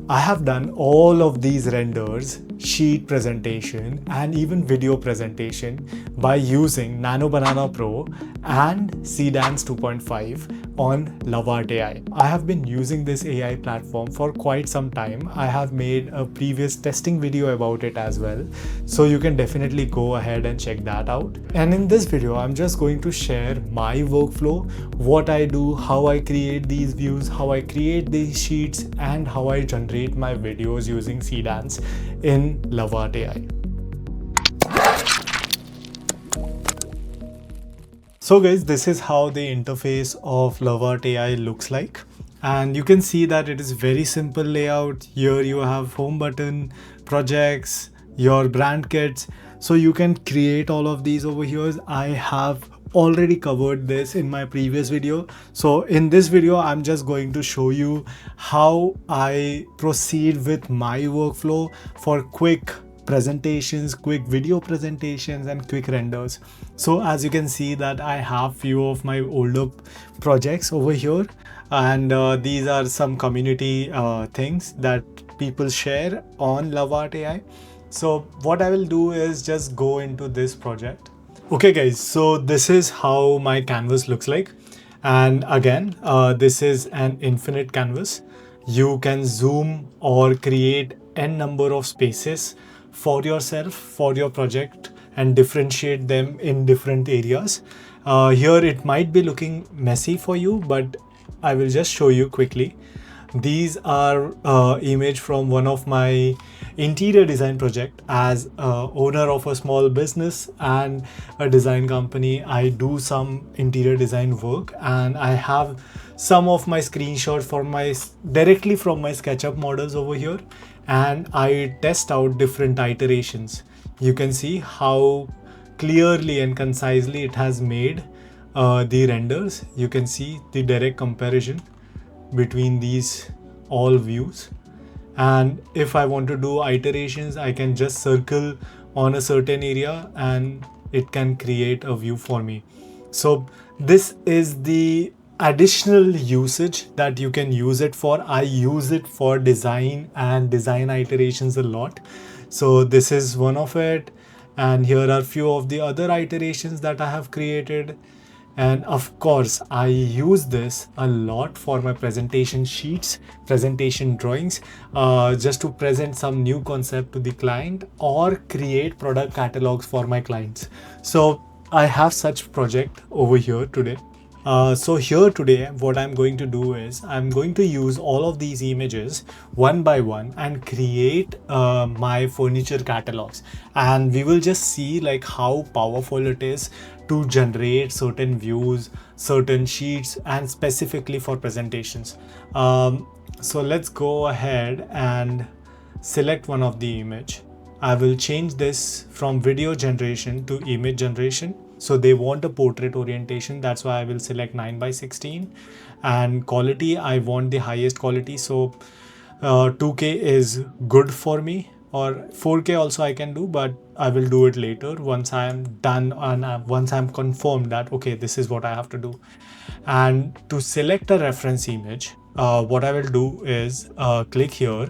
I have done all of these renders, sheet presentation, and even video presentation by using Nano Banana Pro and Seedance 2.5 on Lovart AI. I have been using this AI platform for quite some time. I have made a previous testing video about it as well, so you can definitely go ahead and check that out. And in this video, I'm just going to share my workflow, what I do, how I create these views, how I create these sheets, and how I generate my videos using Seedance in Lovart AI. So guys, this is how the interface of Lovart AI looks like. And you can see that it is very simple layout. Here you have home button, projects, your brand kits. So you can create all of these over here. I have already covered this in my previous video. So in this video, I'm just going to show you how I proceed with my workflow for quick presentations, quick video presentations, and quick renders. So as you can see that I have few of my older projects over here, and these are some community things that people share on Lovart AI. So what I will do is just go into this project. Okay guys, so this is how my canvas looks like. And again, this is an infinite canvas. You can zoom or create n number of spaces for yourself, for your project, and differentiate them in different areas. Here it might be looking messy for you, but I will just show you quickly. These are image from one of my interior design project. As owner of a small business and a design company, I do some interior design work, and I have some of my screenshots for my directly from my SketchUp models over here, and I test out different iterations. You can see how clearly and concisely it has made the renders. You can see the direct comparison between these all views. And if I want to do iterations, I can just circle on a certain area and it can create a view for me. So this is the additional usage that you can use it for. I use it for design and design iterations a lot. So this is one of it. And here are few of the other iterations that I have created. And of course, I use this a lot for my presentation sheets, presentation drawings, just to present some new concept to the client or create product catalogs for my clients. So I have such project over here today. So here today, what I'm going to do is I'm going to use all of these images one by one and create my furniture catalogs. And we will just see like how powerful it is to generate certain views, certain sheets, and specifically for presentations. So let's go ahead and select one of the image. I will change this from video generation to image generation. So they want a portrait orientation. That's why I will select 9:16. And quality, I want the highest quality. So 2K is good for me, or 4K also I can do, but I will do it later once I am done and once I'm confirmed that, okay, this is what I have to do. And to select a reference image, what I will do is click here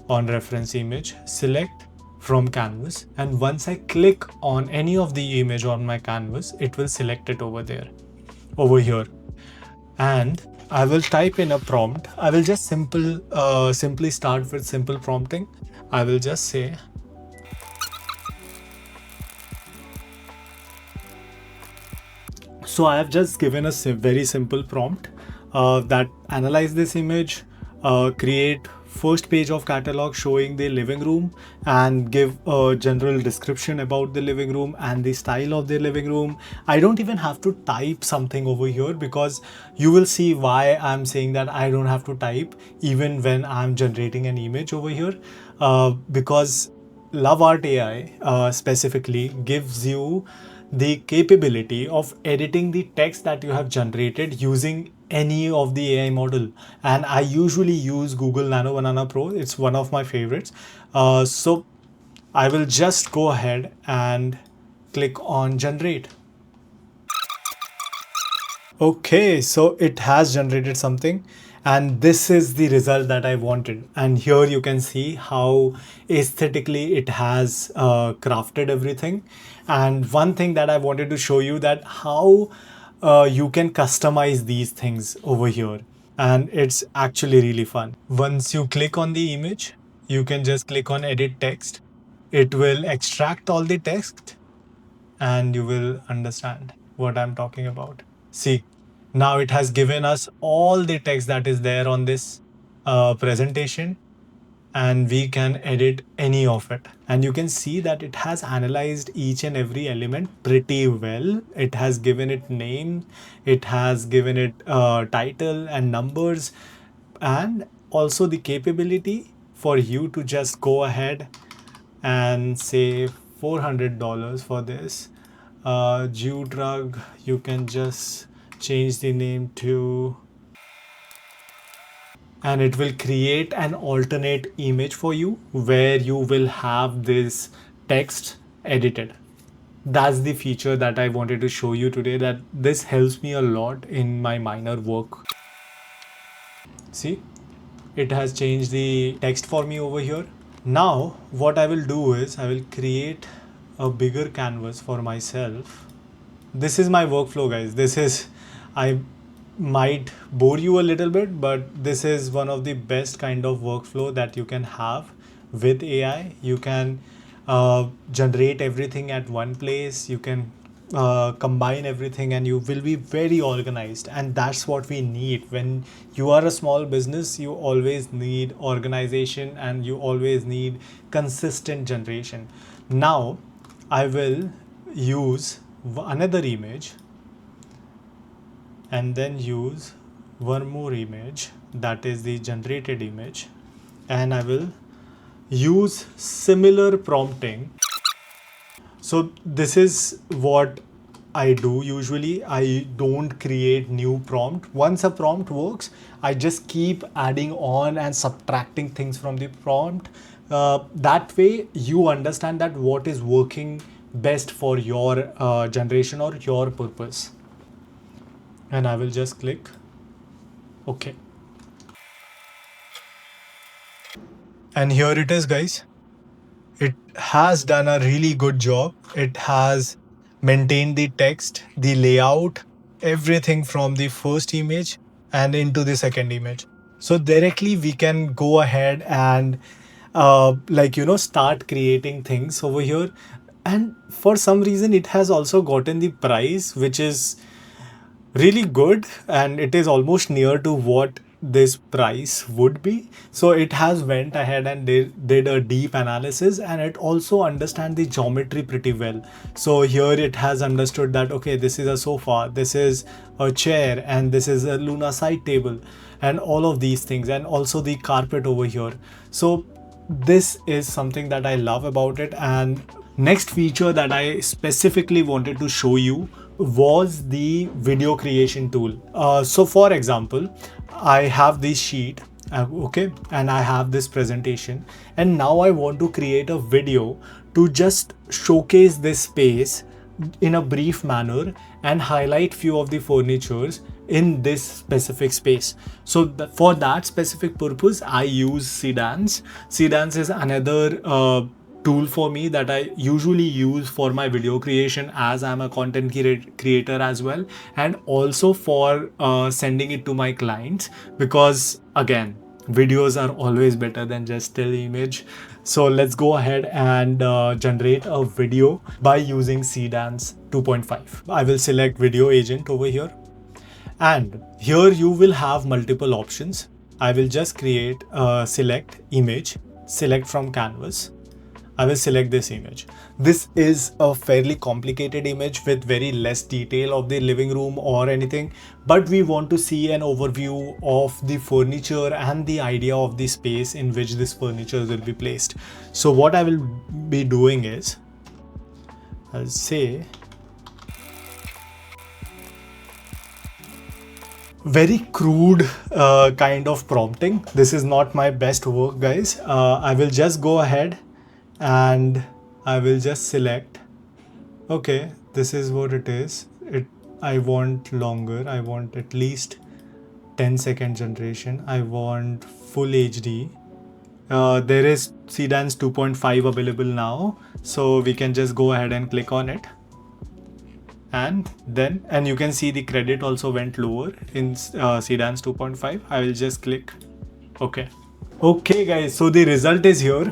on reference image, select from canvas, and once I click on any of the image on my canvas, it will select it over here, and I will type in a prompt. I will just simply start with simple prompting. I will just say so I have just given a very simple prompt that analyze this image, create first page of catalog showing the living room, and give a general description about the living room and the style of the living room. I don't even have to type something over here, because you will see why I'm saying that I don't have to type even when I'm generating an image over here, because Lovart AI specifically gives you the capability of editing the text that you have generated using any of the AI model. And I usually use Google Nano Banana Pro. It's one of my favorites. So I will just go ahead and click on generate. Okay, so it has generated something, And this is the result that I wanted. And here you can see how aesthetically it has crafted everything. And one thing that I wanted to show you, that how you can customize these things over here. And it's actually really fun. Once you click on the image, you can just click on edit text. It will extract all the text and you will understand what I'm talking about. See, now it has given us all the text that is there on this presentation, and we can edit any of it. And you can see that it has analyzed each and every element pretty well. It has given it name, it has given it title and numbers, and also the capability for you to just go ahead and say $400 for this. Jew drug, you can just change the name to, and it will create an alternate image for you where you will have this text edited. That's the feature that I wanted to show you today, that this helps me a lot in my minor work. See, it has changed the text for me over here. Now what I will do is I will create a bigger canvas for myself. This is my workflow, guys. This is, I might bore you a little bit, but this is one of the best kind of workflow that you can have with AI. You can generate everything at one place. You can combine everything and you will be very organized, and that's what we need. When you are a small business, you always need organization and you always need consistent generation. Now I will use another image and then use one more image, that is the generated image, and I will use similar prompting. So this is what I do usually. I don't create new prompt. Once a prompt works, I just keep adding on and subtracting things from the prompt. That way you understand that what is working best for your generation or your purpose. And I will just click OK. And here it is, guys. It has done a really good job. It has maintained the text, the layout, everything from the first image and into the second image. So directly we can go ahead and start creating things over here. And for some reason it has also gotten the price, which is really good, and it is almost near to what this price would be. So it has went ahead and did a deep analysis, and it also understand the geometry pretty well. So here it has understood that okay, this is a sofa, this is a chair, and this is a Luna side table, and all of these things, and also the carpet over here. So this is something that I love about it. And next feature that I specifically wanted to show you was the video creation tool. So for example, I have this sheet, okay, and I have this presentation, and now I want to create a video to just showcase this space in a brief manner and highlight few of the furnitures in this specific space. So for that specific purpose, I use Seedance. Seedance is another tool for me that I usually use for my video creation, as I'm a content creator as well, and also for sending it to my clients, because again, videos are always better than just still image. So let's go ahead and generate a video by using Seedance 2.5. I will select video agent over here, and here you will have multiple options. I will just create select image, select from canvas. I will select this image. This is a fairly complicated image with very less detail of the living room or anything, but we want to see an overview of the furniture and the idea of the space in which this furniture will be placed. So what I will be doing is, I'll say very crude kind of prompting. This is not my best work, guys. I will just go ahead and I will just select, okay, this is what it is. I want longer, I want at least 10-second generation. I want full HD. There is Seedance 2.5 available now, so we can just go ahead and click on it. And you can see the credit also went lower in Seedance 2.5. I will just click OK. Okay guys, so the result is here.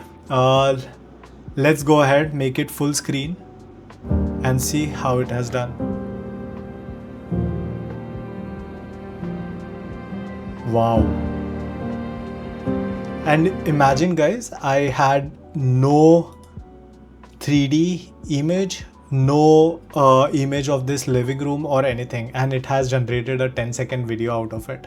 Let's go ahead, make it full screen and see how it has done. Wow. And imagine guys, I had no 3D image, no image of this living room or anything, and it has generated a 10-second video out of it.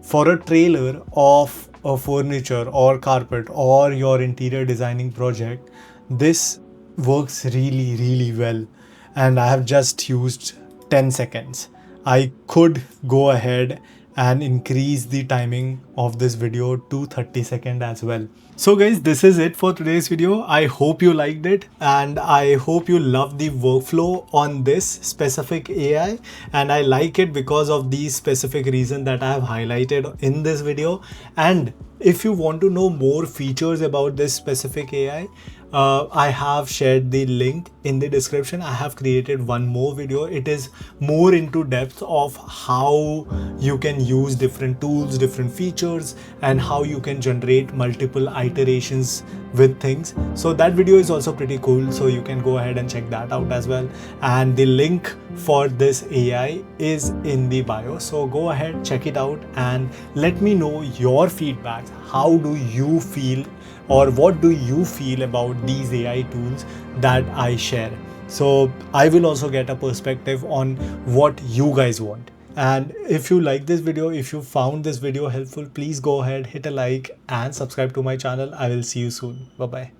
For a trailer of a furniture or carpet or your interior designing project, this works really well, and I have just used 10 seconds. I could go ahead and increase the timing of this video to 30 seconds as well. So guys, this is it for today's video. I hope you liked it, and I hope you love the workflow on this specific AI, and I like it because of these specific reasons that I have highlighted in this video. And if you want to know more features about this specific AI, I have shared the link in the description. I have created one more video. It is more into depth of how you can use different tools, different features, and how you can generate multiple iterations with things. So that video is also pretty cool, so you can go ahead and check that out as well. And the link for this AI is in the bio, so go ahead, check it out, and let me know your feedback. How do you feel, or what do you feel about these AI tools that I share? So I will also get a perspective on what you guys want. And if you like this video, if you found this video helpful, please go ahead, hit a like and subscribe to my channel. I will see you soon. Bye bye.